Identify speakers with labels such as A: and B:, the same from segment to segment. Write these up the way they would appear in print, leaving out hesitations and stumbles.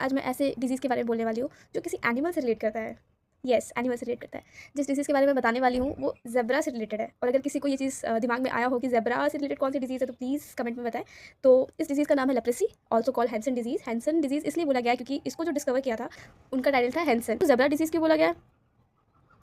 A: आज मैं ऐसे डिजीज़ के बारे में बोलने वाली हूँ जो किसी एनिमल से रिलेट करता है। येस, एनिमल से रिलेट करता है। जिस डिसीज़ के बारे में बताने वाली हूँ वो ज़ेब्रा से रिलेटेड है, और अगर किसी को ये चीज़ दिमाग में आया हो कि ज़ेब्रा से रिलेटेड कौन सी डिसीज़ है तो प्लीज़ कमेंट में बताएँ। तो इस डिसीज़ का नाम है leprosy, also called Hansen disease. Hansen disease इसलिए बोला गया है क्योंकि इसको जो डिस्कवर किया था उनका टाइटल था हैंसन। तो ज़ेब्रा डिसीज़ क्यों बोला गया?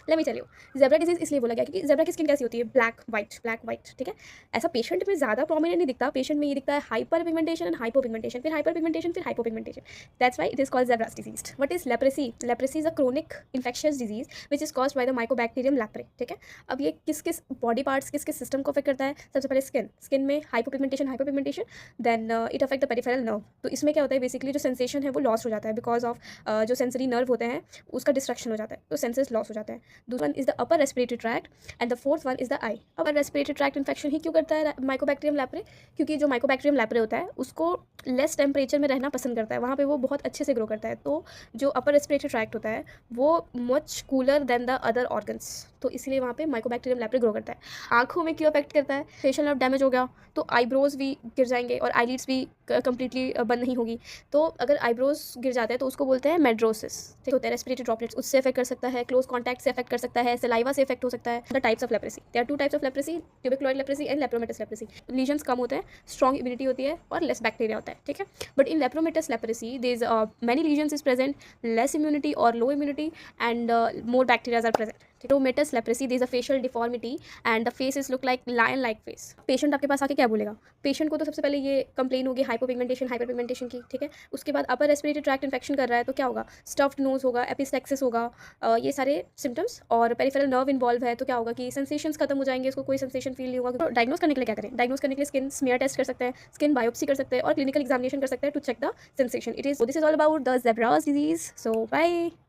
A: Let me tell you. Zebra disease इसलिए बोला गया क्योंकि ज़ेब्रा की स्किन कैसी होती है? ब्लैक वाइट, ठीक है? ऐसा पेशेंट में ज़्यादा प्रोमिनेंट नहीं दिखता, पेशेंट में ये दिखता है हाइपर पिगमेंटेशन एंड हाइपोपिगमेंटेशन, फिर हाइपर पिगमेंटेशन, फिर hypopigmentation. That's why it is called zebras disease. What is leprosy? Leprosy is a chronic infectious disease which is caused by the Mycobacterium leprae, ठीक है? अब ये किस किस बॉडी पार्ट्स, किस किस सिस्टम को अफेक्ट करता है? सबसे पहले स्किन में hypopigmentation, then it affect the peripheral nerve. तो इसमें क्या होता है, बेसिकली जो सेंसेशन है वो लॉस हो जाता है बिकॉज ऑफ जो सेंसरी नर्व होते हैं उसका डिस्ट्रक्शन हो जाता है, तो सेंसेस लॉस हो जाते हैं। दूसरा one is the upper respiratory tract and the fourth one is the eye. Upper respiratory tract infection ही क्यों करता है माइकोबैक्टीरियम लेप्रे? क्योंकि जो माइकोबैक्टीरियम लेप्रे होता है उसको लेस टेम्परेचर में रहना पसंद करता है, वहाँ पे वो बहुत अच्छे से ग्रो करता है। तो जो अपर रेस्पिरेटरी ट्रैक्ट होता है वो much cooler than the other organs, तो इसलिए वहाँ पे माइकोबैक्टीरियम लेप्रे ग्रो करता है। आंखों में क्यों अफेक्ट करता है? फेशियल नर्व डैमेज हो गया तो आईब्रोज भी गिर जाएंगे और आईलिड्स भी कंप्लीटली बंद नहीं होगी। तो अगर आईब्रोज गिर जाते हैं तो उसको बोलते हैं मेड्रोसिस, ठीक होता है? रेस्पिरेटरी ड्रॉपलेट्स उससे अफेक्ट कर सकता है, क्लोज कॉन्टैक्ट से अफेक्ट कर सकता है, सलाइवा से अफेक्ट हो सकता है। The types of leprosy, there are 2 types of leprosy, tuberculoid leprosy and lepromatous leprosy. Lesions कम होते हैं, स्ट्रॉन्ग इम्यूनिटी होती है और लेस बैक्टीरिया होता है, ठीक है? But in lepromatous leprosy there is many lesions is present, less immunity और low immunity and more bacterias are present. Lepromatous leprosy there is a facial deformity and the face is look like lion like face. Patient आपके पास आके क्या बोलेगा? Patient को तो सबसे पहले ये कंप्लेन होगी हाइपोपिगमेंटेशन, हाइपरपिगमेंटेशन की, ठीक है? उसके बाद अपर रेस्पिरेटरी ट्रैक्ट इन्फेक्शन कर रहा है तो क्या होगा? स्टफ्ड नोज होगा, एपिस्टेक्सिस होगा, ये सारे सिम्टम्स। और पेरिफेरल नर्व इन्वॉल्व है तो क्या होगा कि सेंसेशंस खत्म हो जाएंगे, इसको कोई सेंसेशन फील नहीं होगा। तो डायग्नोस करने के लिए क्या करें? डायग्नोस करने के लिए स्किन स्मीयर टेस्ट कर सकते हैं, स्किन बायोप्सी कर सकते हैं और क्लिनिकल एग्जामिनेशन कर सकते हैं to check the sensation. This is all about the zebras disease. So bye.